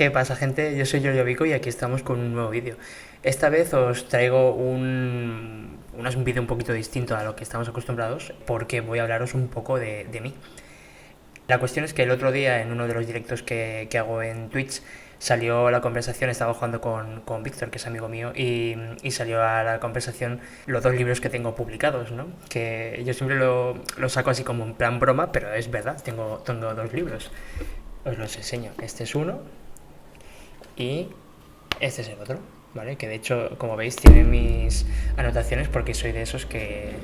¿Qué pasa, gente? Yo soy Giorgio Vico y aquí estamos con un nuevo vídeo. Esta vez os traigo un vídeo un poquito distinto a lo que estamos acostumbrados porque voy a hablaros un poco de mí. La cuestión es que el otro día en uno de los directos que hago en Twitch salió la conversación, estaba jugando con Víctor, que es amigo mío, y salió a la conversación los dos libros que tengo publicados, ¿no? Que yo siempre lo saco así como en plan broma, pero es verdad, tengo dos libros. Os los enseño. Este es uno y este es el otro, ¿vale? Que de hecho, como veis, tiene mis anotaciones porque soy de esos que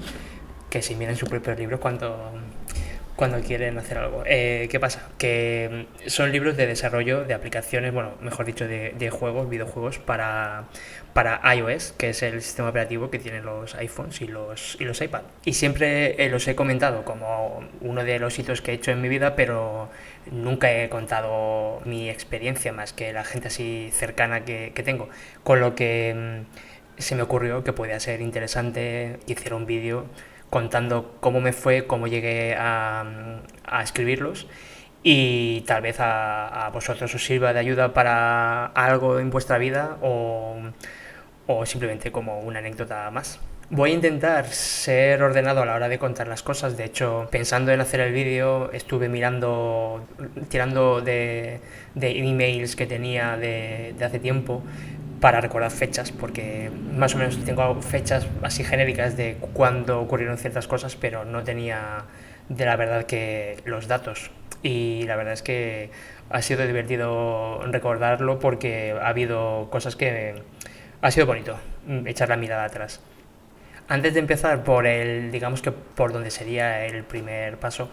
se miran su propio libro cuando quieren hacer algo. ¿Qué pasa? Que son libros de desarrollo de aplicaciones, bueno, mejor dicho, de juegos, videojuegos para iOS, que es el sistema operativo que tienen los iPhones y los iPad. Y siempre los he comentado como uno de los hitos que he hecho en mi vida, pero nunca he contado mi experiencia más que la gente así cercana que tengo. Con lo que se me ocurrió que podía ser interesante que hiciera un vídeo contando cómo me fue, cómo llegué a escribirlos y tal vez a vosotros os sirva de ayuda para algo en vuestra vida o simplemente como una anécdota más. Voy a intentar ser ordenado a la hora de contar las cosas. De hecho, pensando en hacer el vídeo, estuve mirando, tirando de emails que tenía de hace tiempo para recordar fechas, porque más o menos tengo fechas así genéricas de cuándo ocurrieron ciertas cosas, pero no tenía de la verdad que los datos. Y la verdad es que ha sido divertido recordarlo porque ha habido cosas que ha sido bonito echar la mirada atrás. Antes de empezar por digamos que por donde sería el primer paso,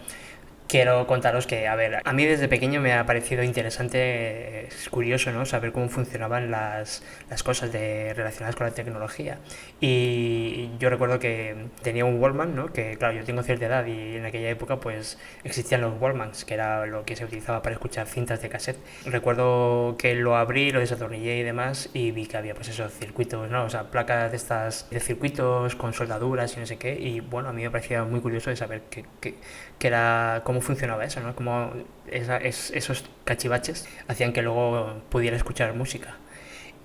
quiero contaros que, a ver, a mí desde pequeño me ha parecido interesante, es curioso, ¿no? Saber cómo funcionaban las cosas relacionadas con la tecnología. Y yo recuerdo que tenía un Walkman, ¿no? Que, claro, yo tengo cierta edad y en aquella época, pues, existían los Walkmans, que era lo que se utilizaba para escuchar cintas de cassette. Recuerdo que lo abrí, lo desatornillé y demás, y vi que había, pues, esos circuitos, ¿no? O sea, placas de estas, de circuitos con soldaduras y no sé qué. Y, bueno, a mí me parecía muy curioso de saber que era cómo funcionaba eso, ¿no? Cómo esos cachivaches hacían que luego pudiera escuchar música.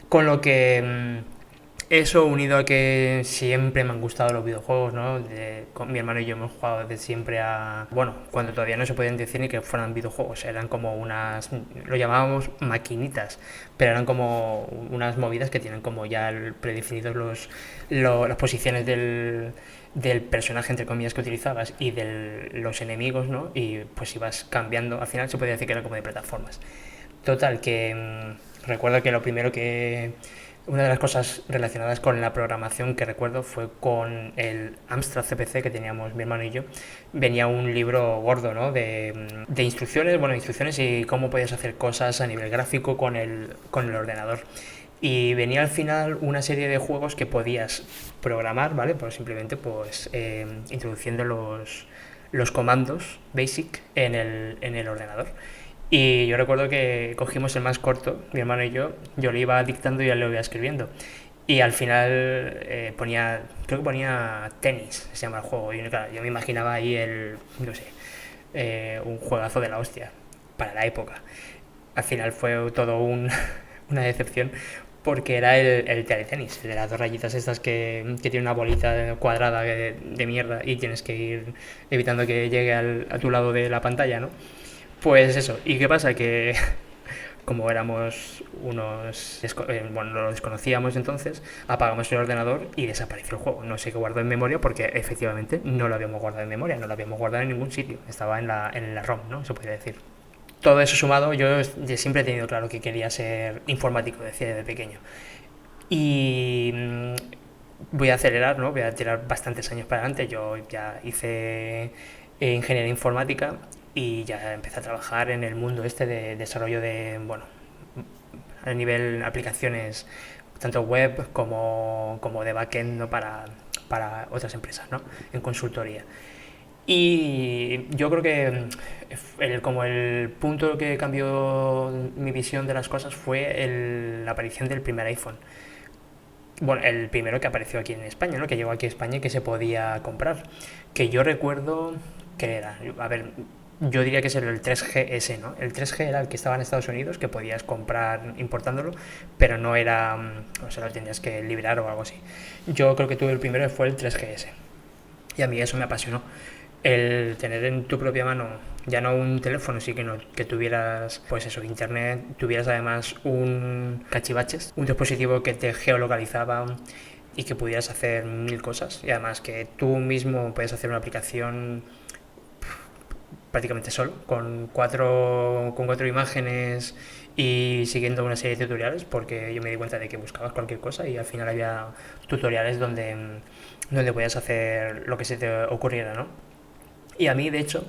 Con lo que eso unido a que siempre me han gustado los videojuegos, ¿no? Con mi hermano y yo hemos jugado desde siempre a... Bueno, cuando todavía no se podían decir ni que fueran videojuegos, eran como unas... Lo llamábamos maquinitas, pero eran como unas movidas que tienen como ya predefinidos las posiciones del personaje, entre comillas, que utilizabas y de los enemigos, ¿no? Y pues ibas cambiando. Al final se podía decir que era como de plataformas. Total, que recuerdo que lo primero que... Una de las cosas relacionadas con la programación que recuerdo fue con el Amstrad CPC que teníamos mi hermano y yo. Venía un libro gordo, ¿no? De instrucciones, bueno, instrucciones y cómo podías hacer cosas a nivel gráfico con el ordenador. Y venía al final una serie de juegos que podías programar, ¿vale? Pues simplemente pues introduciendo los comandos basic en el ordenador. Y yo recuerdo que cogimos el más corto, mi hermano y yo le iba dictando y él lo iba escribiendo. Y al final creo que ponía tenis, se llama el juego. Y claro, yo me imaginaba ahí no sé, un juegazo de la hostia para la época. Al final fue todo una decepción porque era el teletenis, el de las dos rayitas estas que tiene una bolita cuadrada de mierda y tienes que ir evitando que llegue a tu lado de la pantalla, ¿no? Pues eso, ¿y qué pasa? Que como éramos bueno, lo desconocíamos entonces, apagamos el ordenador y desapareció el juego. No sé qué guardó en memoria porque efectivamente no lo habíamos guardado en memoria, no lo habíamos guardado en ningún sitio, estaba en la ROM, ¿no? Se podría decir. Todo eso sumado, yo siempre he tenido claro que quería ser informático, decía desde pequeño. Y voy a acelerar, ¿no? Voy a tirar bastantes años para adelante. Yo ya hice ingeniería informática y ya empecé a trabajar en el mundo este de desarrollo bueno, a nivel aplicaciones tanto web como de backend, ¿no? para otras empresas, ¿no? En consultoría. Y yo creo que como el punto que cambió mi visión de las cosas fue la aparición del primer iPhone. Bueno, el primero que apareció aquí en España, ¿no? Que llegó aquí a España y que se podía comprar. Que yo recuerdo que era, a ver, yo diría que es el 3GS, ¿no? El 3G era el que estaba en Estados Unidos, que podías comprar importándolo, pero no era, o sea, lo tenías que liberar o algo así. Yo creo que tuve el primero, fue el 3GS. Y a mí eso me apasionó. El tener en tu propia mano ya no un teléfono, sí que, no, que tuvieras, pues eso, internet, tuvieras además un cachivaches, un dispositivo que te geolocalizaba y que pudieras hacer mil cosas. Y además que tú mismo puedes hacer una aplicación prácticamente solo, con cuatro imágenes y siguiendo una serie de tutoriales, porque yo me di cuenta de que buscabas cualquier cosa y al final había tutoriales donde podías hacer lo que se te ocurriera, ¿no? Y a mí, de hecho,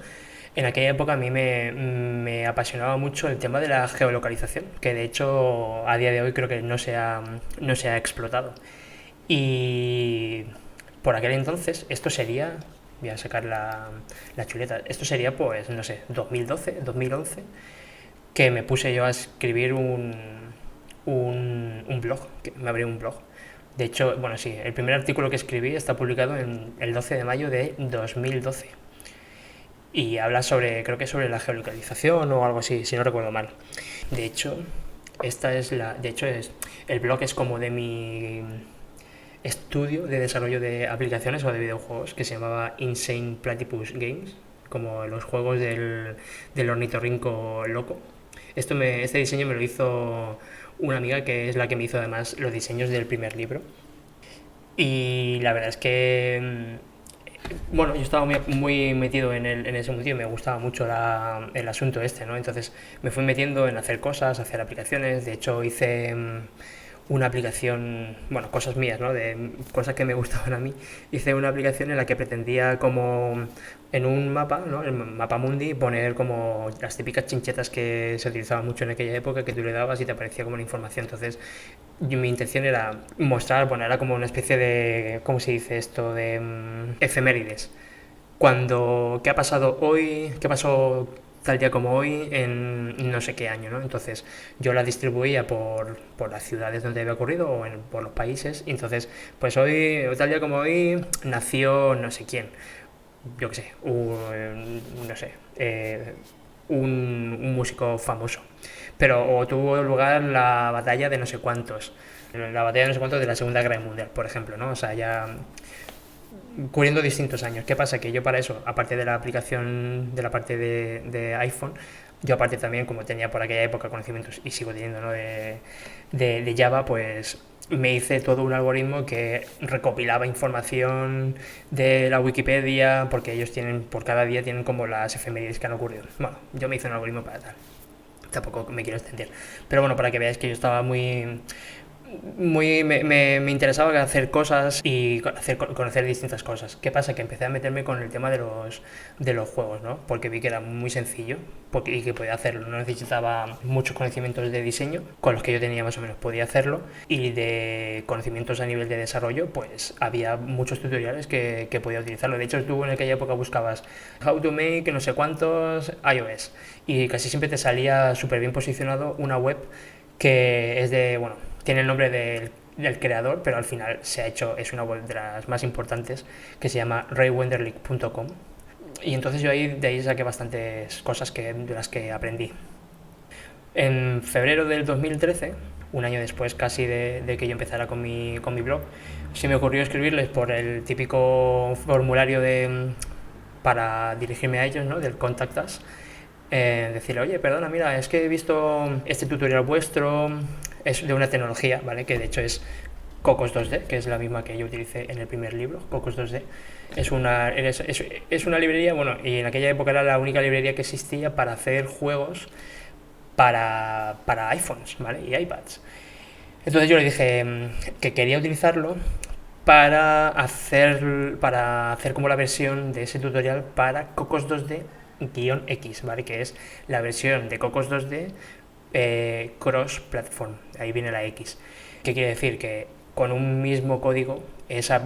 en aquella época a mí me apasionaba mucho el tema de la geolocalización, que de hecho a día de hoy creo que no se ha explotado. Y por aquel entonces esto sería, voy a sacar la chuleta, esto sería pues, no sé, 2012, 2011, que me puse yo a escribir un blog, que me abrí un blog. De hecho, bueno, sí, el primer artículo que escribí está publicado en el 12 de mayo de 2012 y habla sobre, creo que sobre la geolocalización o algo así, si no recuerdo mal. De hecho, el blog es como de mi estudio de desarrollo de aplicaciones o de videojuegos que se llamaba Insane Platypus Games, como los juegos del ornitorrinco loco. Este diseño me lo hizo una amiga que es la que me hizo además los diseños del primer libro. Y la verdad es que bueno, yo estaba muy metido en ese mundo y me gustaba mucho el asunto este, ¿no? Entonces me fui metiendo en hacer cosas, hacer aplicaciones. De hecho, hice una aplicación, bueno, cosas mías, ¿no? De cosas que me gustaban a mí. Hice una aplicación en la que pretendía como en un mapa, ¿no? El mapa mundi, poner como las típicas chinchetas que se utilizaban mucho en aquella época, que tú le dabas y te aparecía como la información. Entonces, mi intención era mostrar, bueno, era como una especie de, ¿cómo se dice esto? De efemérides. ¿Qué ha pasado hoy? ¿Qué pasó tal día como hoy en no sé qué año, ¿no? Entonces yo la distribuía por las ciudades donde había ocurrido o por los países. Y entonces, pues hoy, tal día como hoy, nació no sé quién. Yo qué sé, no sé, un músico famoso. Pero o tuvo lugar la batalla de no sé cuántos. La batalla de no sé cuántos de la Segunda Guerra Mundial, por ejemplo, ¿no? O sea, ya cubriendo distintos años. ¿Qué pasa? Que yo para eso, aparte de la aplicación de la parte de iPhone, yo aparte también, como tenía por aquella época conocimientos y sigo teniendo, ¿no? de Java, pues me hice todo un algoritmo que recopilaba información de la Wikipedia, porque ellos tienen, por cada día tienen como las efemérides que han ocurrido. Bueno, yo me hice un algoritmo para tal. Tampoco me quiero extender. Pero bueno, para que veáis que yo estaba me interesaba hacer cosas y conocer distintas cosas. ¿Qué pasa? Que empecé a meterme con el tema de los juegos, ¿no? Porque vi que era muy sencillo y que podía hacerlo. No necesitaba muchos conocimientos de diseño, con los que yo tenía más o menos podía hacerlo. Y de conocimientos a nivel de desarrollo, pues había muchos tutoriales que podía utilizarlo. De hecho, tú en aquella época buscabas how to make no sé cuántos iOS y casi siempre te salía súper bien posicionado una web que es de, bueno, tiene el nombre del creador, pero al final es una web de las más importantes que se llama raywenderlich.com. Y entonces yo de ahí saqué bastantes cosas de las que aprendí. En febrero del 2013, un año después casi de que yo empezara con mi blog, se me ocurrió escribirles por el típico formulario para dirigirme a ellos, ¿no? Del Contact Us. Decirle, oye, perdona, mira, es que he visto este tutorial vuestro, es de una tecnología, ¿vale? Que de hecho es Cocos 2D, que es la misma que yo utilicé en el primer libro, Cocos 2D. Es una librería, bueno, y en aquella época era la única librería que existía para hacer juegos para iPhones, ¿vale? Y iPads. Entonces yo le dije que quería utilizarlo para hacer como la versión de ese tutorial para Cocos 2D X, ¿vale? Que es la versión de Cocos 2D cross-platform, ahí viene la X. ¿Qué quiere decir? Que con un mismo código, ese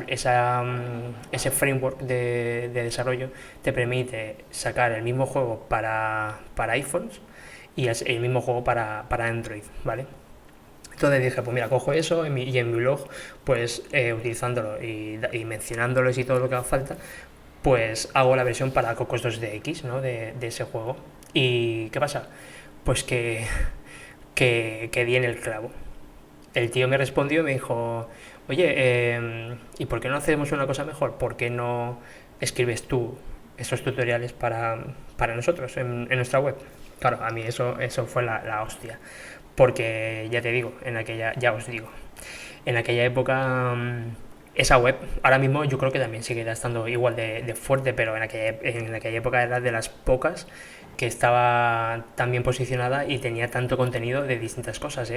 framework de desarrollo te permite sacar el mismo juego para iPhones y el mismo juego para Android, ¿vale? Entonces dije, pues mira, cojo eso y en mi blog, pues utilizándolo y mencionándolos y todo lo que haga falta, pues hago la versión para Cocos 2DX, ¿no? De ese juego. ¿Y qué pasa? Pues que di en el clavo. El tío me respondió y me dijo, oye, ¿y por qué no hacemos una cosa mejor? ¿Por qué no escribes tú esos tutoriales para nosotros en nuestra web? Claro, a mí eso fue la hostia. Porque ya te digo, ya os digo, en aquella época esa web, ahora mismo yo creo que también seguirá estando igual de fuerte, pero en aquella época era de las pocas que estaba tan bien posicionada y tenía tanto contenido de distintas cosas.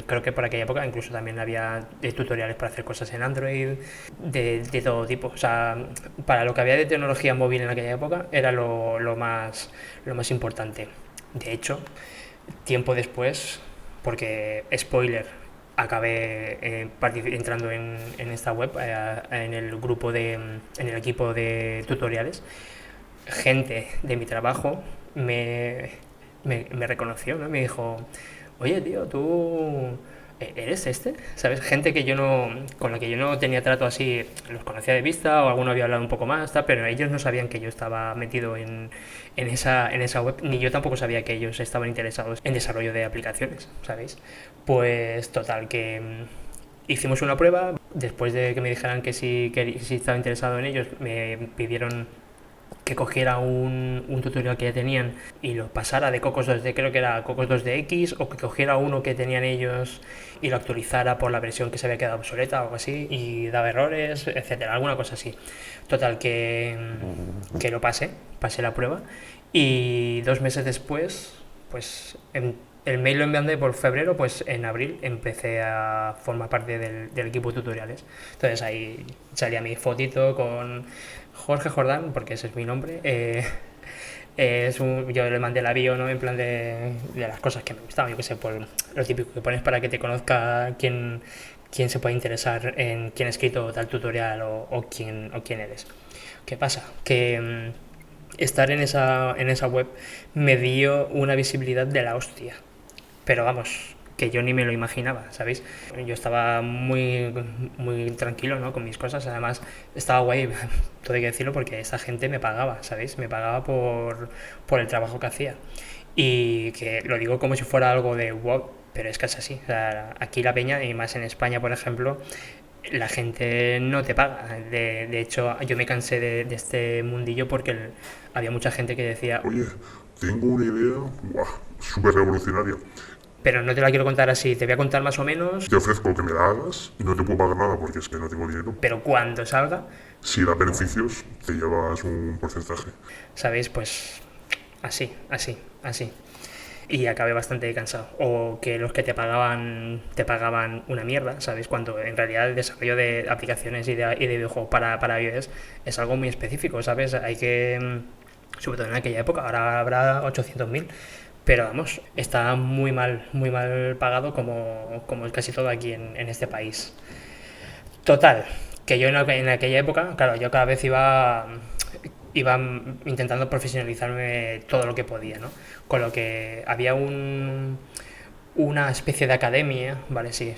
Creo que por aquella época incluso también había tutoriales para hacer cosas en Android, de todo tipo. O sea, para lo que había de tecnología móvil en aquella época era lo más importante. De hecho, tiempo después, porque spoiler, acabé entrando en esta web, en el grupo en el equipo de tutoriales. Gente de mi trabajo me reconoció, ¿no? Me dijo, oye tío, tú eres este, ¿sabes? Gente que yo no, con la que yo no tenía trato así, los conocía de vista o alguno había hablado un poco más, pero ellos no sabían que yo estaba metido en esa web, ni yo tampoco sabía que ellos estaban interesados en desarrollo de aplicaciones, ¿sabéis? Pues total, que hicimos una prueba, después de que me dijeran que sí estaba interesado en ellos, me pidieron que cogiera un tutorial que ya tenían y lo pasara de Cocos 2D, creo que era Cocos 2DX, o que cogiera uno que tenían ellos y lo actualizara por la versión que se había quedado obsoleta o algo así y daba errores, etcétera, alguna cosa así. Total, que lo pasé la prueba y 2 meses después, pues el mail lo envié por febrero, pues en abril empecé a formar parte del equipo de tutoriales. Entonces ahí salía mi fotito con Jorge Jordán, porque ese es mi nombre. Yo le mandé la bio, ¿no? En plan de las cosas que me gustaban, yo que sé, por lo típico que pones para que te conozca quién se puede interesar en quién ha escrito tal tutorial o quién eres. ¿Qué pasa? Que estar en esa web me dio una visibilidad de la hostia. Pero vamos, que yo ni me lo imaginaba, ¿sabéis? Yo estaba muy tranquilo, ¿no? Con mis cosas, además estaba guay, todo hay que decirlo, porque esa gente me pagaba, ¿sabéis? Me pagaba por el trabajo que hacía. Y que lo digo como si fuera algo de wow, pero es que es así. O sea, aquí la peña, y más en España, por ejemplo, la gente no te paga. De hecho, yo me cansé de este mundillo porque había mucha gente que decía, Oye, tengo una idea, ¡buah! Súper revolucionaria. pero no te la quiero contar así, te voy a contar más o menos, Te ofrezco que me la hagas y no te puedo pagar nada porque es que no tengo dinero. pero cuando salga, Si da beneficios, te llevas un porcentaje. ¿sabéis? Pues así. Y acabé bastante cansado. O que los que te pagaban una mierda, ¿sabéis? Cuando en realidad el desarrollo de aplicaciones y de videojuegos para iOS es algo muy específico, ¿sabes? Hay que, sobre todo en aquella época, ahora habrá 800.000, pero vamos, está muy mal pagado como es casi todo aquí en este país. Total, que yo en aquella época, claro, yo cada vez iba intentando profesionalizarme todo lo que podía, ¿no? Con lo que había una especie de academia, ¿vale? Sí,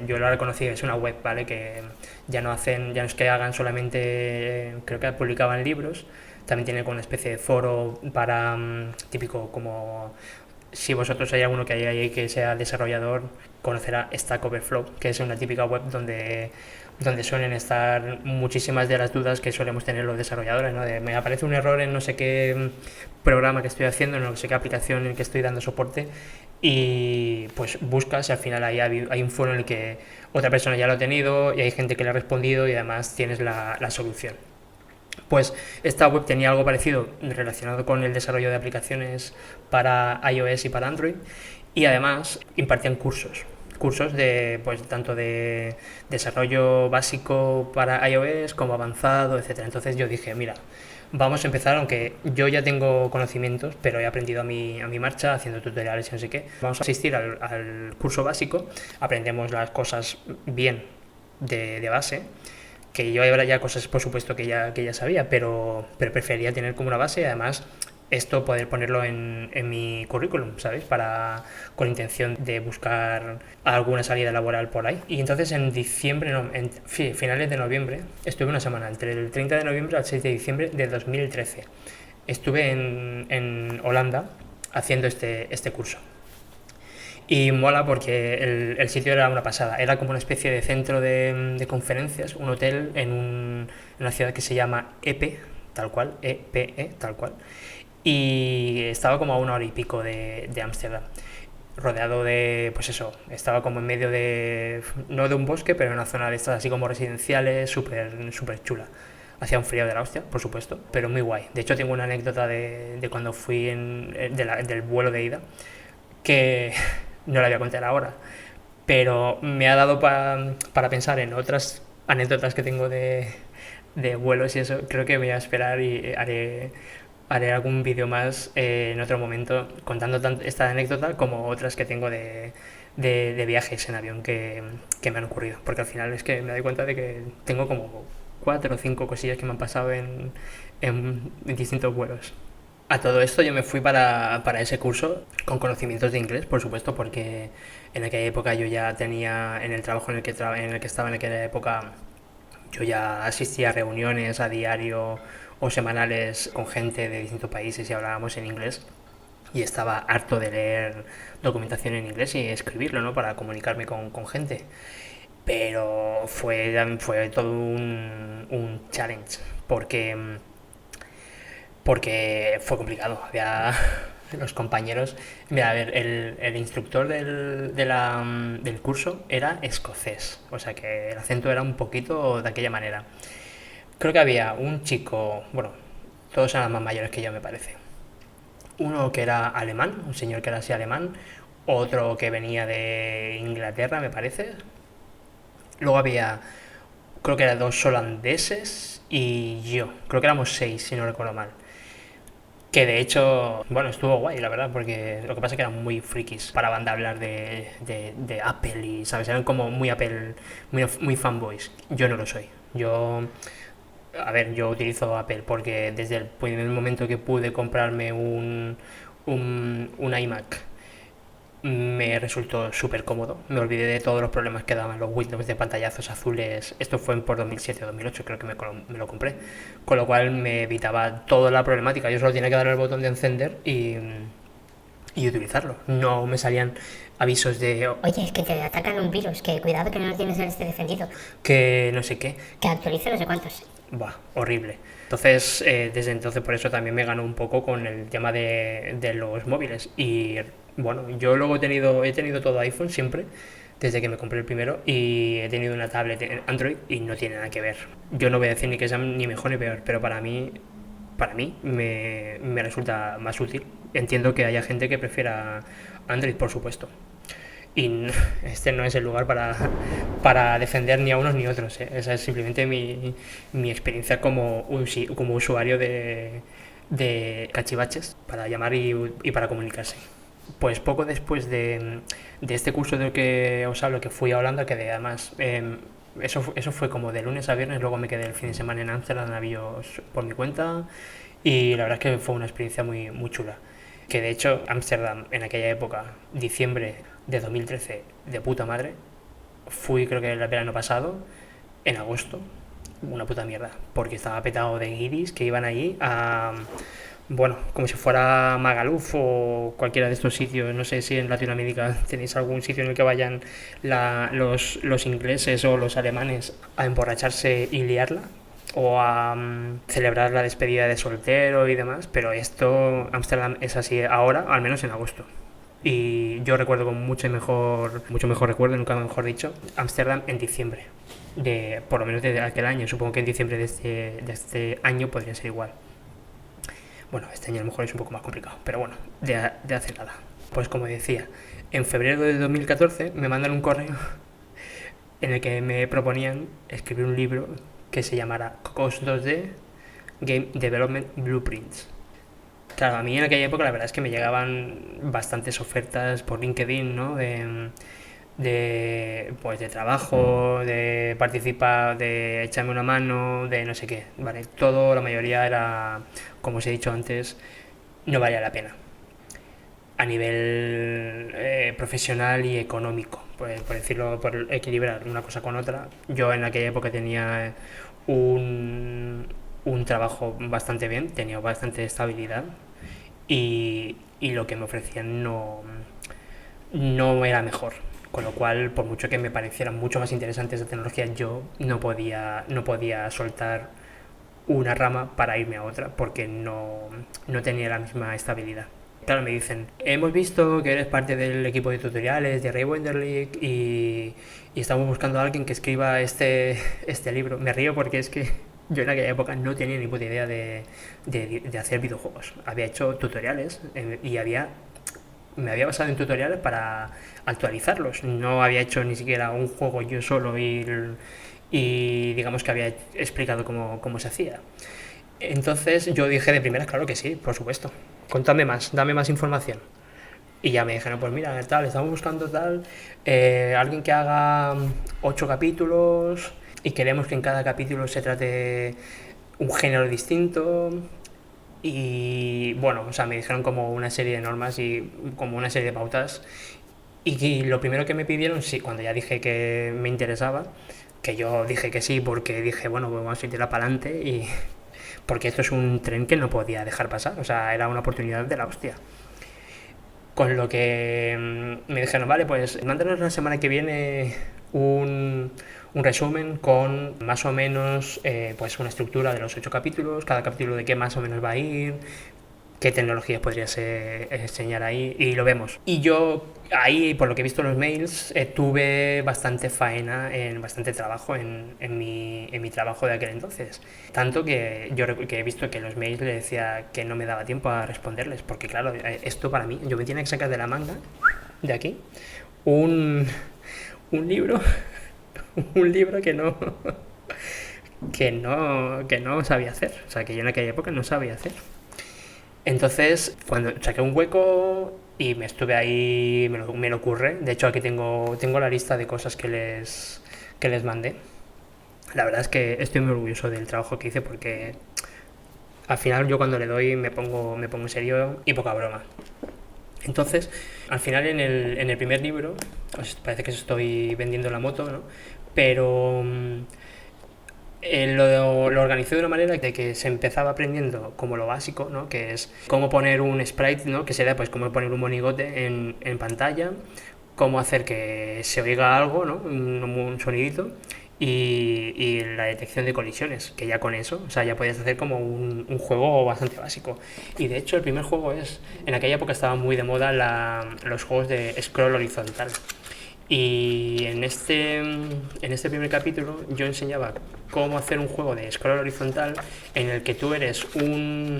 yo lo he reconocido, es una web, ¿vale? Que ya no es que hagan solamente, creo que publicaban libros, también tiene como una especie de foro para, típico como si vosotros hay alguno que hay ahí que sea desarrollador, conocerá Stack Overflow, que es una típica web donde suelen estar muchísimas de las dudas que solemos tener los desarrolladores, ¿no? Me aparece un error en no sé qué programa que estoy haciendo, en no sé qué aplicación en que estoy dando soporte, y pues buscas y al final ahí hay un foro en el que otra persona ya lo ha tenido y hay gente que le ha respondido y además tienes la solución. Pues esta web tenía algo parecido relacionado con el desarrollo de aplicaciones para iOS y para Android, y además impartían cursos de pues tanto de desarrollo básico para iOS como avanzado, etcétera. Entonces yo dije, mira, vamos a empezar, aunque yo ya tengo conocimientos, pero he aprendido a mi marcha haciendo tutoriales y no sé qué. Vamos a asistir al curso básico, aprendemos las cosas bien de base, que yo ahora ya cosas por supuesto que ya sabía, pero prefería tener como una base. Además esto poder ponerlo en mi currículum, ¿sabes? Con intención de buscar alguna salida laboral por ahí. Y entonces en diciembre, no, finales de noviembre, estuve una semana, entre el 30 de noviembre al 6 de diciembre de 2013. Estuve en Holanda haciendo este curso. Y mola porque el sitio era una pasada. Era como una especie de centro de conferencias, un hotel en una ciudad que se llama Epe, tal cual, EPE, tal cual. Y estaba como a una hora y pico de Ámsterdam. Rodeado de, pues eso, estaba como en medio de, no de un bosque, pero en una zona de estas así como residenciales, súper chula. Hacía un frío de la hostia, por supuesto, pero muy guay. De hecho, tengo una anécdota de cuando fui del vuelo de ida, que no la voy a contar ahora, pero me ha dado para pensar en otras anécdotas que tengo de vuelos y eso. Creo que me voy a esperar y haré algún vídeo más en otro momento contando tanto esta anécdota como otras que tengo de viajes en avión que me han ocurrido. Porque al final es que me doy cuenta de que tengo como 4 o 5 cosillas que me han pasado en distintos vuelos. A todo esto yo me fui para ese curso con conocimientos de inglés, por supuesto, porque en aquella época yo ya tenía, en el trabajo en el que estaba en aquella época, yo ya asistía a reuniones a diario o semanales con gente de distintos países y hablábamos en inglés. Y estaba harto de leer documentación en inglés y escribirlo, ¿no? Para comunicarme con gente. Pero fue todo un challenge, porque fue complicado. Había los compañeros. Mira, a ver, el instructor del curso era escocés, o sea que el acento era un poquito de aquella manera. Creo que había un chico, bueno, todos eran más mayores que yo, me parece. Uno que era alemán, un señor que era así alemán, otro que venía de Inglaterra, me parece. Luego había, creo que eran 2 holandeses y yo. Creo que éramos 6, si no recuerdo mal. Que de hecho, bueno, estuvo guay, la verdad, porque lo que pasa es que eran muy frikis. Paraban de hablar de Apple y, ¿sabes? Eran como muy Apple, muy fanboys. Yo no lo soy. A ver, yo utilizo Apple porque desde el primer momento que pude comprarme un iMac me resultó súper cómodo. Me olvidé de todos los problemas que daban los Windows de pantallazos azules. Esto fue por 2007 o 2008, creo que me lo compré. Con lo cual me evitaba toda la problemática. Yo solo tenía que dar el botón de encender y utilizarlo. No me salían avisos de Oye, es que te atacan un virus, que cuidado que no lo tienes en este defendido. que no sé qué. Que actualice no sé cuántos. Buah, horrible. Entonces, desde entonces por eso también me ganó un poco con el tema de los móviles. Y bueno, yo luego he tenido todo iPhone siempre, desde que me compré el primero, y he tenido una tablet en Android y no tiene nada que ver. Yo no voy a decir ni que sea ni mejor ni peor, pero para mí me resulta más útil. Entiendo que haya gente que prefiera Android, por supuesto. Y este no es el lugar para defender ni a unos ni a otros, ¿eh? Esa es simplemente mi experiencia como usuario de cachivaches para llamar y para comunicarse. Pues poco después de este curso del que os hablo, que fui a Holanda, que además eso fue como de lunes a viernes, luego me quedé el fin de semana en Ámsterdam, navíos por mi cuenta, y la verdad es que fue una experiencia muy chula. Que de hecho Ámsterdam en aquella época, diciembre de 2013, de puta madre. Fui creo que el verano pasado, en agosto, una puta mierda, porque estaba petado de guiris que iban allí a, bueno, como si fuera Magaluf o cualquiera de estos sitios. No sé si en Latinoamérica tenéis algún sitio en el que vayan los ingleses o los alemanes a emborracharse y liarla, o a celebrar la despedida de soltero y demás, pero Ámsterdam es así ahora, al menos en agosto. Y yo recuerdo con mucho mejor recuerdo, nunca mejor dicho, Ámsterdam en diciembre, por lo menos de aquel año. Supongo que en diciembre de este año podría ser igual. Bueno, este año a lo mejor es un poco más complicado, pero bueno, de hace nada. Pues como decía, en febrero de 2014 me mandan un correo en el que me proponían escribir un libro que se llamara COCOS 2D Game Development Blueprints. Claro, a mí en aquella época la verdad es que me llegaban bastantes ofertas por LinkedIn, ¿no? Pues de trabajo, de participar, de echarme una mano, de no sé qué, ¿vale? Todo, la mayoría era, como os he dicho antes, no valía la pena a nivel profesional y económico, por decirlo, por equilibrar una cosa con otra. Yo en aquella época tenía un trabajo bastante bien, tenía bastante estabilidad y lo que me ofrecían no era mejor. Con lo cual, por mucho que me parecieran mucho más interesantes de tecnología, yo no podía soltar una rama para irme a otra porque no tenía la misma estabilidad. Claro, me dicen, hemos visto que eres parte del equipo de tutoriales de Ray Wenderlich y estamos buscando a alguien que escriba este libro. Me río porque es que yo en aquella época no tenía ni puta idea de hacer videojuegos. Había hecho tutoriales y me había basado en tutoriales para actualizarlos. No había hecho ni siquiera un juego yo solo y digamos que había explicado cómo se hacía. Entonces yo dije de primeras, claro que sí, por supuesto. Contadme más, dame más información. Y ya me dijeron, pues mira, tal, estamos buscando tal, alguien que haga 8 capítulos y queremos que en cada capítulo se trate un género distinto. Y bueno, o sea, me dijeron como una serie de normas y como una serie de pautas. Y lo primero que me pidieron, sí, cuando ya dije que me interesaba, que yo dije que sí porque dije, bueno, pues vamos a tirar para adelante y porque esto es un tren que no podía dejar pasar, o sea, era una oportunidad de la hostia. Con lo que me dijeron, vale, pues mándanos la semana que viene un resumen con más o menos pues una estructura de los 8 capítulos, cada capítulo de qué más o menos va a ir, qué tecnologías podrías enseñar ahí, y lo vemos. Y yo ahí, por lo que he visto en los mails, tuve bastante faena, bastante trabajo en mi trabajo de aquel entonces. Tanto que yo que he visto que en los mails le decía que no me daba tiempo a responderles, porque claro, esto para mí, yo me tenía que sacar de la manga, de aquí, un libro, un libro que no sabía hacer, o sea, que yo en aquella época no sabía hacer. Entonces, cuando saqué un hueco y me estuve ahí, me lo ocurre. De hecho, aquí tengo la lista de cosas que les mandé. La verdad es que estoy muy orgulloso del trabajo que hice porque al final yo cuando le doy me pongo en serio y poca broma. Entonces, al final en el primer libro, pues parece que os estoy vendiendo la moto, ¿no? Pero lo organizé de una manera de que se empezaba aprendiendo como lo básico, ¿no? Que es cómo poner un sprite, ¿no? Que sería pues cómo poner un monigote en pantalla, cómo hacer que se oiga algo, ¿no? Un sonidito y la detección de colisiones, que ya con eso, o sea, ya podías hacer como un juego bastante básico. Y de hecho el primer juego en aquella época estaban muy de moda los juegos de scroll horizontal. Y en este primer capítulo yo enseñaba cómo hacer un juego de scroll horizontal en el que tú eres un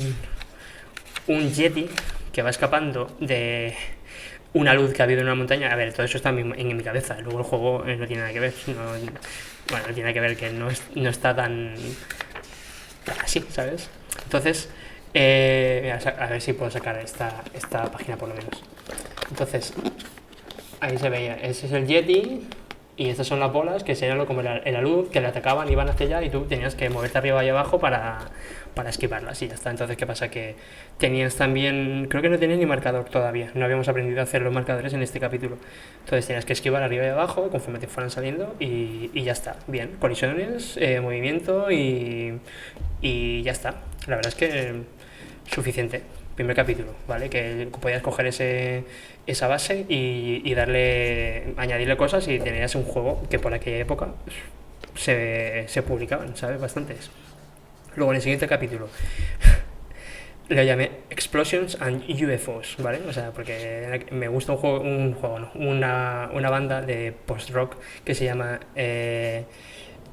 yeti que va escapando de una luz que ha habido en una montaña. A ver, todo eso está en mi cabeza. Luego el juego no tiene nada que ver. No tiene nada que ver que no está tan así, ¿sabes? Entonces, a ver si puedo sacar esta página por lo menos. Entonces, ahí se veía, ese es el Yeti y estas son las bolas que serían como la luz, que le atacaban, iban hacia allá y tú tenías que moverte arriba y abajo para esquivarlas y ya está. Entonces, ¿qué pasa? Que tenías también, creo que no tenías ni marcador todavía, no habíamos aprendido a hacer los marcadores en este capítulo. Entonces tenías que esquivar arriba y abajo conforme te fueran saliendo y ya está. Bien, colisiones, movimiento y ya está. La verdad es que suficiente. Primer capítulo, ¿vale? Que podías coger esa base y añadirle cosas y tenías un juego que por aquella época se publicaban, ¿sabes? Bastantes. Luego en el siguiente capítulo lo llamé Explosions and UFOs, ¿vale? O sea, porque me gusta una banda de post-rock que se llama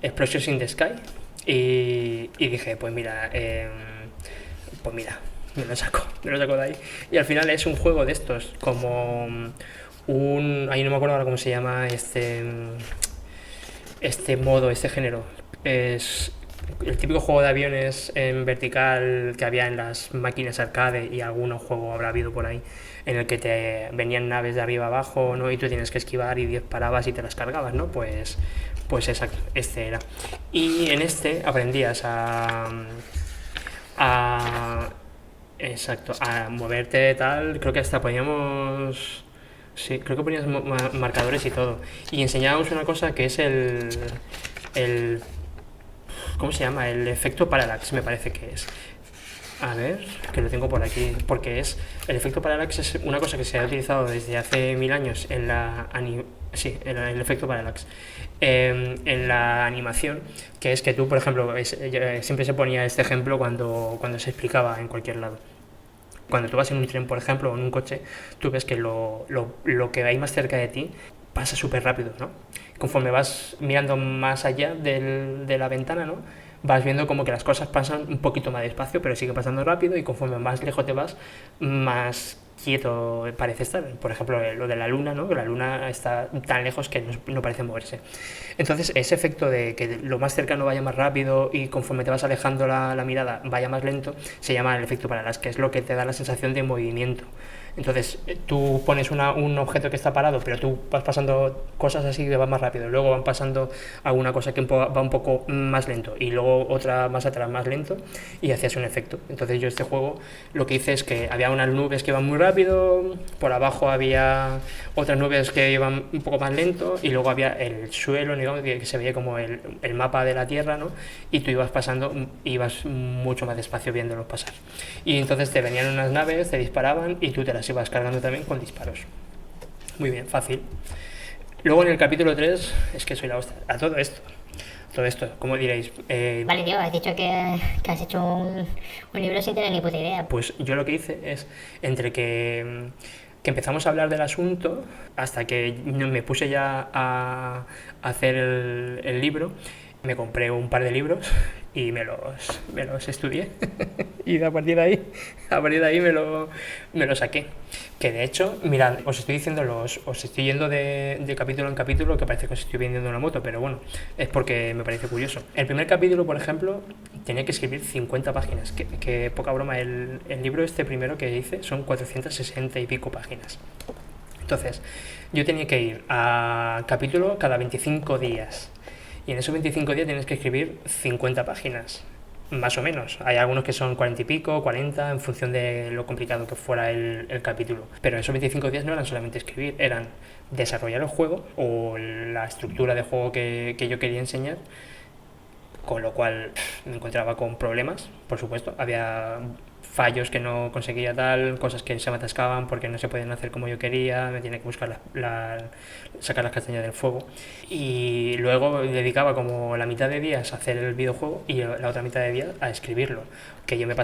Explosions in the Sky y dije, pues mira, me lo saco de ahí. Y al final es un juego de estos, como ahí no me acuerdo ahora cómo se llama este modo, este género. Es el típico juego de aviones en vertical que había en las máquinas arcade y algún juego habrá habido por ahí, en el que te venían naves de arriba abajo, ¿no? Y tú tienes que esquivar y disparabas y te las cargabas, ¿no? Pues exacto, este era. Y en este aprendías a Exacto, a moverte tal, creo que hasta poníamos... Sí, creo que poníamos marcadores y todo. Y enseñábamos una cosa que es el... ¿Cómo se llama? El efecto parallax, me parece que es. A ver, que lo tengo por aquí, porque es... El efecto parallax es una cosa que se ha utilizado desde hace 1000 años en la... Sí, el efecto parallax. En la animación, que es que tú, por ejemplo, siempre se ponía este ejemplo cuando se explicaba en cualquier lado. Cuando tú vas en un tren, por ejemplo, o en un coche, tú ves que lo que hay más cerca de ti pasa súper rápido, ¿no? Conforme vas mirando más allá de la ventana, ¿no? Vas viendo como que las cosas pasan un poquito más despacio, pero sigue pasando rápido, y conforme más lejos te vas, más quieto parece estar. Por ejemplo, lo de la luna, ¿no? Que la luna está tan lejos que no parece moverse. Entonces, ese efecto de que lo más cercano vaya más rápido y conforme te vas alejando la mirada vaya más lento, se llama el efecto parallax, que es lo que te da la sensación de movimiento. Entonces, tú pones un objeto que está parado, pero tú vas pasando cosas así que van más rápido, luego van pasando alguna cosa que va un poco más lento, y luego otra más atrás más lento, y hacías un efecto. Entonces yo este juego lo que hice es que había unas nubes que iban muy rápido, por abajo había otras nubes que iban un poco más lento, y luego había el suelo, digamos, que se veía como el mapa de la Tierra, ¿no? Y tú ibas pasando, ibas mucho más despacio viéndolos pasar. Y entonces te venían unas naves, te disparaban, y tú te las ibas cargando también con disparos. Muy bien, fácil. Luego en el capítulo 3, es que soy la hostia. A todo esto, ¿cómo diréis? Vale, tío, has dicho que has hecho un libro sin tener ni puta idea. Pues yo lo que hice es, entre que empezamos a hablar del asunto, hasta que me puse ya a hacer el libro, me compré un par de libros y me los estudié. Y a partir de ahí me lo saqué. Que de hecho, mirad, os estoy yendo de capítulo en capítulo, que parece que os estoy vendiendo una moto, pero bueno, es porque me parece curioso. El primer capítulo, por ejemplo, tenía que escribir 50 páginas, que poca broma, el libro este primero que hice son 460 y pico páginas. Entonces, yo tenía que ir a capítulo cada 25 días. Y en esos 25 días tienes que escribir 50 páginas, más o menos. Hay algunos que son 40 y pico, 40, en función de lo complicado que fuera el capítulo. Pero esos 25 días no eran solamente escribir, eran desarrollar el juego o la estructura de juego que yo quería enseñar, con lo cual me encontraba con problemas, por supuesto. Había fallos que no conseguía tal, cosas que se me atascaban porque no se podían hacer como yo quería, me tenía que buscar sacar las castañas del fuego. Y luego dedicaba como la mitad de días a hacer el videojuego y la otra mitad de días a escribirlo, que yo me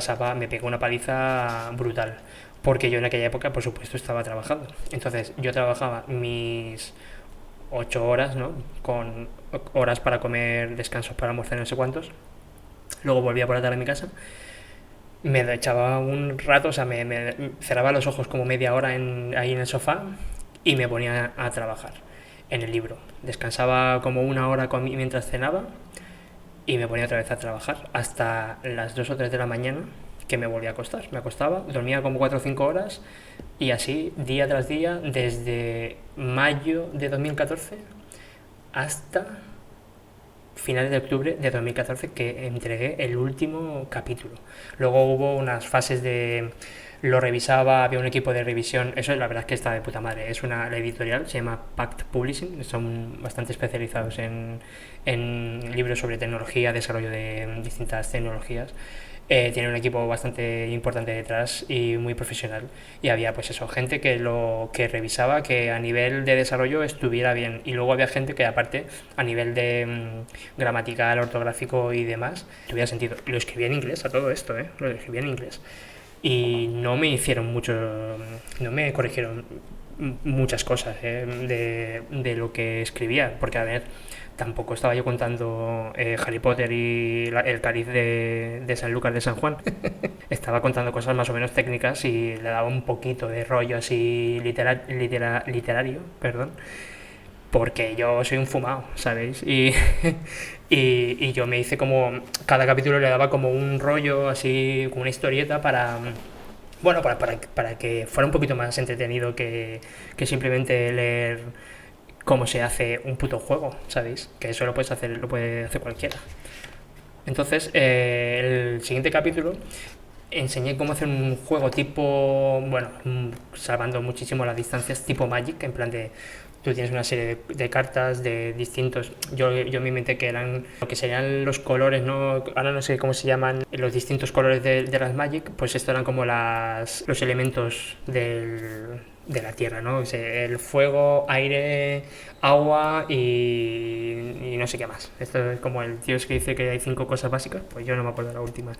pegó una paliza brutal, porque yo en aquella época, por supuesto, estaba trabajando. Entonces yo trabajaba mis 8 horas, ¿no? Con horas para comer, descansos para almorzar, no sé cuántos. Luego volvía por la tarde a mi casa, me echaba un rato, o sea, me cerraba los ojos como media hora ahí en el sofá y me ponía a trabajar en el libro. Descansaba como una hora mientras cenaba y me ponía otra vez a trabajar hasta las 2 o 3 de la mañana, que me volvía a acostar. Me acostaba, dormía como 4 o 5 horas y así día tras día desde mayo de 2014 hasta finales de octubre de 2014, que entregué el último capítulo. Luego hubo unas fases lo revisaba, había un equipo de revisión, eso la verdad es que está de puta madre. Es la editorial, se llama Pact Publishing, son bastante especializados en libros sobre tecnología, desarrollo de distintas tecnologías. Tiene un equipo bastante importante detrás y muy profesional, y había pues eso, gente que revisaba que a nivel de desarrollo estuviera bien, y luego había gente que aparte a nivel de gramatical, ortográfico y demás tuviera sentido. Lo escribía en inglés a todo esto, lo escribía en inglés, y no me corrigieron muchas cosas de lo que escribía, porque a ver, tampoco estaba yo contando Harry Potter y el cáliz de San Lucas de San Juan. Estaba contando cosas más o menos técnicas y le daba un poquito de rollo así literario, perdón, porque yo soy un fumado, ¿sabéis? Y yo me hice como... Cada capítulo le daba como un rollo así, como una historieta para... Bueno, para que fuera un poquito más entretenido que simplemente leer cómo se hace un puto juego, ¿sabéis? Que eso lo puede hacer cualquiera. Entonces, el siguiente capítulo enseñé cómo hacer un juego tipo, bueno, salvando muchísimo las distancias, tipo Magic, en plan de tú tienes una serie de cartas de distintos. Yo me inventé que eran lo que serían los colores, ¿no? Ahora no sé cómo se llaman los distintos colores de las Magic, pues esto eran como los elementos de la tierra, ¿no? O sea, el fuego, aire, agua y no sé qué más. Esto es como el tío que dice que hay 5 cosas básicas, pues yo no me acuerdo de la última.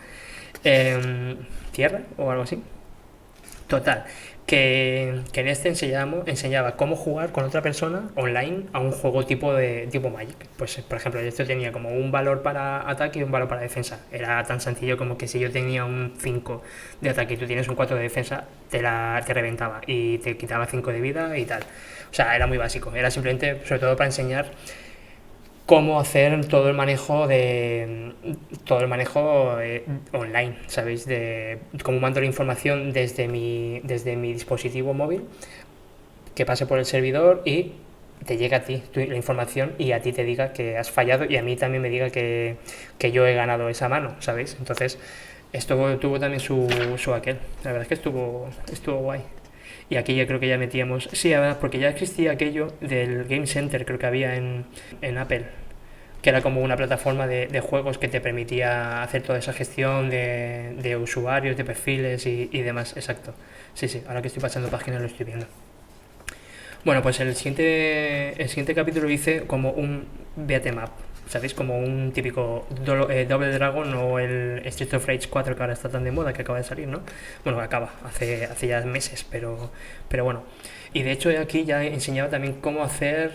Tierra o algo así. Total, que en este enseñaba cómo jugar con otra persona online a un juego tipo Magic. Pues, por ejemplo, esto tenía como un valor para ataque y un valor para defensa. Era tan sencillo como que si yo tenía un 5 de ataque y tú tienes un 4 de defensa, te reventaba y te quitaba 5 de vida y tal. O sea, era muy básico. Era simplemente, sobre todo para enseñar cómo hacer todo el manejo online, ¿sabéis? De cómo mando la información desde mi dispositivo móvil, que pase por el servidor y te llega a ti la información y a ti te diga que has fallado y a mí también me diga que yo he ganado esa mano, ¿sabéis? Entonces, esto tuvo también su aquel. La verdad es que estuvo guay. Y aquí ya creo que ya metíamos... Sí, además, porque ya existía aquello del Game Center, creo que había en Apple, que era como una plataforma de juegos que te permitía hacer toda esa gestión de usuarios, de perfiles y demás. Exacto. Sí, sí, ahora que estoy pasando páginas lo estoy viendo. Bueno, pues el siguiente capítulo hice como un beat 'em up, ¿sabéis? Como un típico Double Dragon o el Street of Rage 4 que ahora está tan de moda, que acaba de salir, ¿no? Bueno, acaba, hace ya meses, pero bueno. Y de hecho aquí ya enseñaba también cómo hacer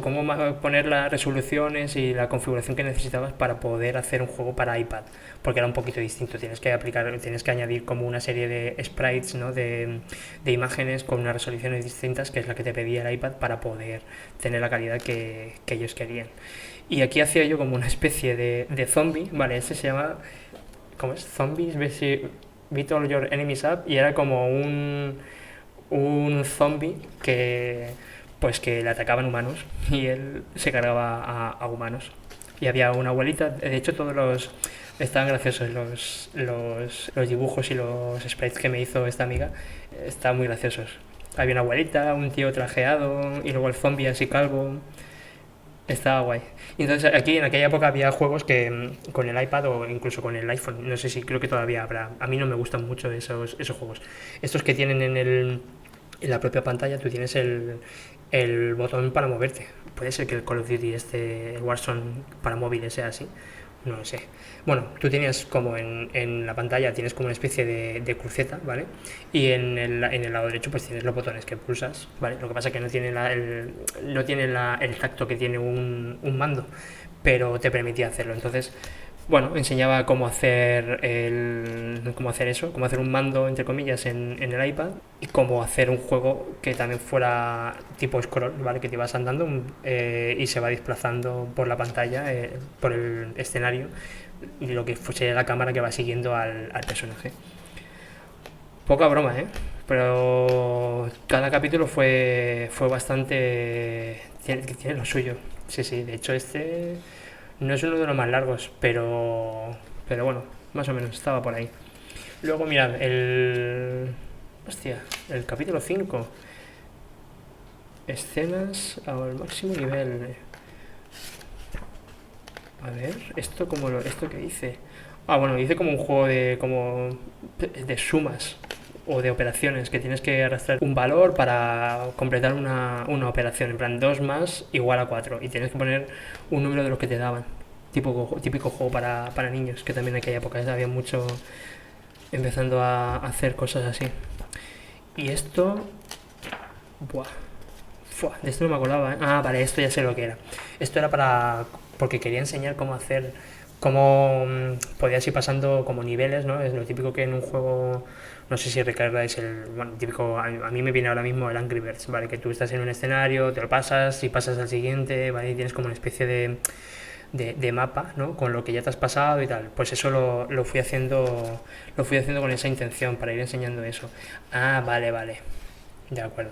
cómo poner las resoluciones y la configuración que necesitabas para poder hacer un juego para iPad, porque era un poquito distinto. Tienes que añadir como una serie de sprites, ¿no? de imágenes con unas resoluciones distintas, que es la que te pedía el iPad para poder tener la calidad que ellos querían. Y aquí hacía yo como una especie de zombie, ¿vale? Este se llama, ¿cómo es? Zombies Beat All Your Enemies Up, y era como un zombie que le atacaban humanos y él se cargaba a humanos. Y había una abuelita, de hecho estaban graciosos los dibujos y los sprites que me hizo esta amiga, estaban muy graciosos. Había una abuelita, un tío trajeado y luego el zombie así calvo. Estaba guay. Y entonces aquí en aquella época había juegos que con el iPad o incluso con el iPhone, no sé si creo que todavía habrá. A mí no me gustan mucho esos juegos. Estos que tienen en la propia pantalla, tú tienes el botón para moverte. Puede ser que el Call of Duty el Warzone para móviles sea así. No lo sé. Bueno, tú tienes como en la pantalla tienes como una especie de cruceta, ¿vale? Y en el lado derecho pues tienes los botones que pulsas, ¿vale? Lo que pasa es que no tiene el tacto que tiene un mando, pero te permitía hacerlo. Entonces, bueno, enseñaba cómo hacer eso, cómo hacer un mando, entre comillas, en el iPad y cómo hacer un juego que también fuera tipo scroll, ¿vale? Que te vas andando y se va desplazando por la pantalla, por el escenario, y lo que sería la cámara que va siguiendo al personaje. Poca broma, ¿eh? Pero cada capítulo fue bastante... Tiene lo suyo. Sí, sí, de hecho no es uno de los más largos, pero bueno, más o menos estaba por ahí. Luego, mirad, hostia, el capítulo 5. Escenas al máximo nivel. A ver, ¿esto qué dice? Ah, bueno, dice como un juego de sumas o de operaciones, que tienes que arrastrar un valor para completar una operación, en plan 2 más igual a 4, y tienes que poner un número de los que te daban. Típico juego para niños, que también en aquella época había mucho empezando a hacer cosas así. Y esto... Buah. De esto no me acordaba, ¿eh? Ah, vale, esto ya sé lo que era. Esto era porque quería enseñar cómo podías ir pasando como niveles, ¿no? Es lo típico que en un juego, no sé si recargáis bueno, típico, a mí me viene ahora mismo el Angry Birds, ¿vale? Que tú estás en un escenario, te lo pasas y pasas al siguiente, ¿vale? Y tienes como una especie de mapa, ¿no? Con lo que ya te has pasado y tal. Pues eso lo fui haciendo con esa intención, para ir enseñando eso. Ah, vale, de acuerdo.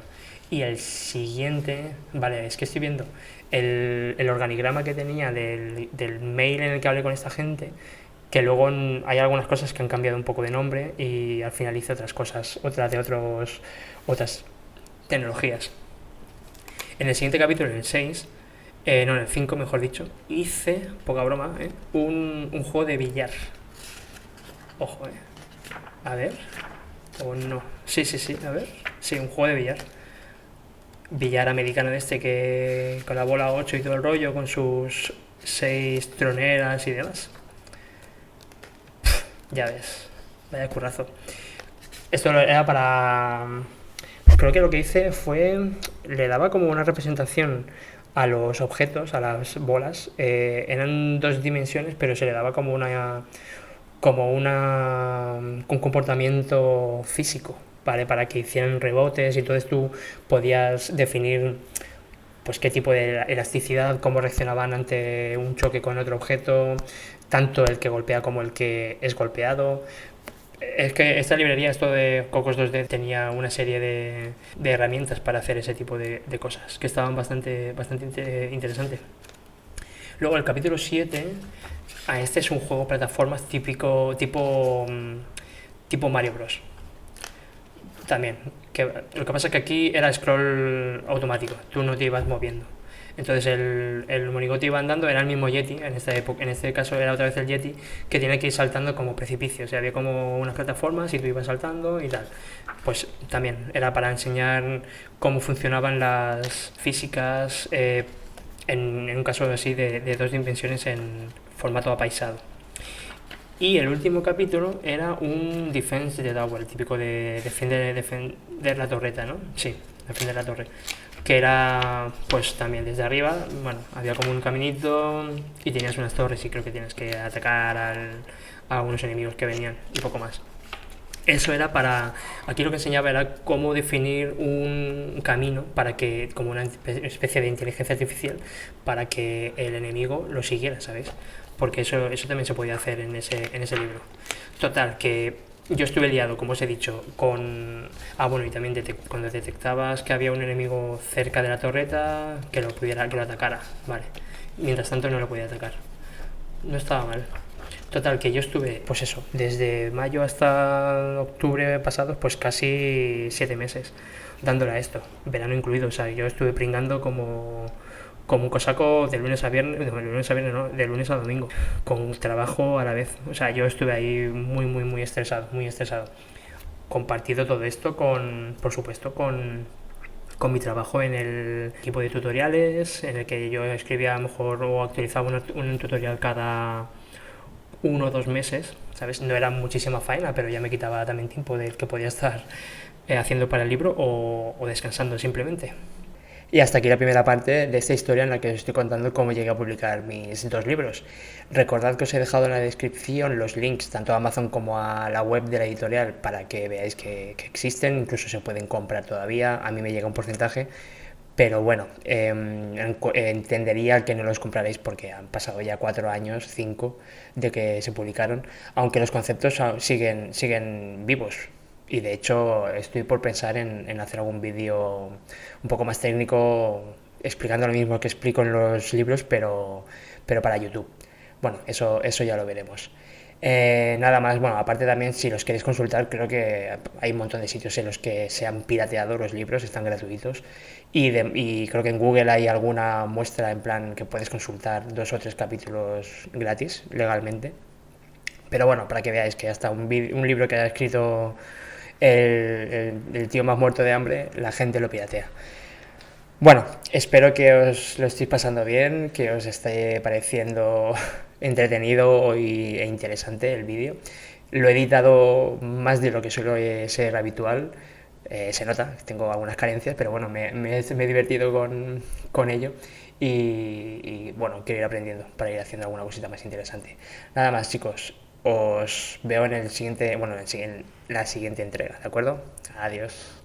Y el siguiente, vale, es que estoy viendo el organigrama que tenía del mail en el que hablé con esta gente. que luego hay algunas cosas que han cambiado un poco de nombre y al final hice otras cosas, otras tecnologías. En el siguiente capítulo, en el 6, en el 5 mejor dicho, hice, poca broma, un juego de billar. Ojo, a ver, o no, sí, a ver, sí, un juego de billar. Billar americano de este que con la bola 8 y todo el rollo, con sus 6 troneras y demás. Ya ves, vaya currazo. Esto era para... Creo que lo que hice fue... Le daba como una representación a los objetos, a las bolas. Eran 2 dimensiones, pero se le daba como un comportamiento físico, ¿vale? Para que hicieran rebotes y entonces tú podías definir pues qué tipo de elasticidad, cómo reaccionaban ante un choque con otro objeto, tanto el que golpea como el que es golpeado. Es que esta librería, esto de Cocos 2D, tenía una serie de herramientas para hacer ese tipo de cosas, que estaban bastante interesantes. Luego el capítulo 7, este es un juego de plataformas tipo Mario Bros. También, lo que pasa es que aquí era scroll automático, tú no te ibas moviendo. Entonces el monigote iba andando, era el mismo Yeti, en este caso era otra vez el Yeti, que tiene que ir saltando como precipicio, o sea, había como unas plataformas y tú ibas saltando y tal. Pues también era para enseñar cómo funcionaban las físicas en un caso así de 2 dimensiones en formato apaisado. Y el último capítulo era un Defense the Tower, el típico de defender la torreta, ¿no? Sí, defender la torre. Que era, pues también desde arriba, bueno, había como un caminito y tenías unas torres y creo que tienes que atacar a unos enemigos que venían y poco más. Eso era para... Aquí lo que enseñaba era cómo definir un camino para que, como una especie de inteligencia artificial, para que el enemigo lo siguiera, ¿sabes? Porque eso también se podía hacer en ese libro. Total, que yo estuve liado, como os he dicho, con... bueno, y también cuando detectabas que había un enemigo cerca de la torreta, que lo atacara, vale. Mientras tanto no lo podía atacar. No estaba mal. Total, que yo estuve, pues eso, desde mayo hasta octubre pasados, pues casi 7 meses dándole a esto, verano incluido. O sea, yo estuve pringando como un cosaco de lunes a viernes, no, de lunes a domingo, con trabajo a la vez. O sea, yo estuve ahí muy estresado, muy estresado. Compartido todo esto por supuesto, con mi trabajo en el equipo de tutoriales, en el que yo escribía a lo mejor o actualizaba un tutorial cada 1 o 2 meses, ¿sabes? No era muchísima faena, pero ya me quitaba también tiempo del que podía estar haciendo para el libro o descansando simplemente. Y hasta aquí la primera parte de esta historia en la que os estoy contando cómo llegué a publicar mis 2 libros. Recordad que os he dejado en la descripción los links tanto a Amazon como a la web de la editorial para que veáis que existen, incluso se pueden comprar todavía, a mí me llega un porcentaje, pero bueno, entendería que no los compraréis porque han pasado ya 4 años, 5, de que se publicaron, aunque los conceptos siguen vivos. Y de hecho estoy por pensar en hacer algún vídeo un poco más técnico explicando lo mismo que explico en los libros, pero para YouTube. Bueno, eso ya lo veremos. Nada más, bueno, aparte también si los queréis consultar, creo que hay un montón de sitios en los que se han pirateado los libros, están gratuitos y creo que en Google hay alguna muestra en plan que puedes consultar 2 o 3 capítulos gratis, legalmente. Pero bueno, para que veáis que hasta un libro que ha escrito el tío más muerto de hambre, la gente lo piratea. Bueno, espero que os lo estéis pasando bien, que os esté pareciendo entretenido e interesante el vídeo. Lo he editado más de lo que suele ser habitual. Se nota, tengo algunas carencias, pero bueno, me he divertido con ello y bueno, quiero ir aprendiendo para ir haciendo alguna cosita más interesante. Nada más, chicos, os veo en la siguiente entrega, ¿de acuerdo? Adiós.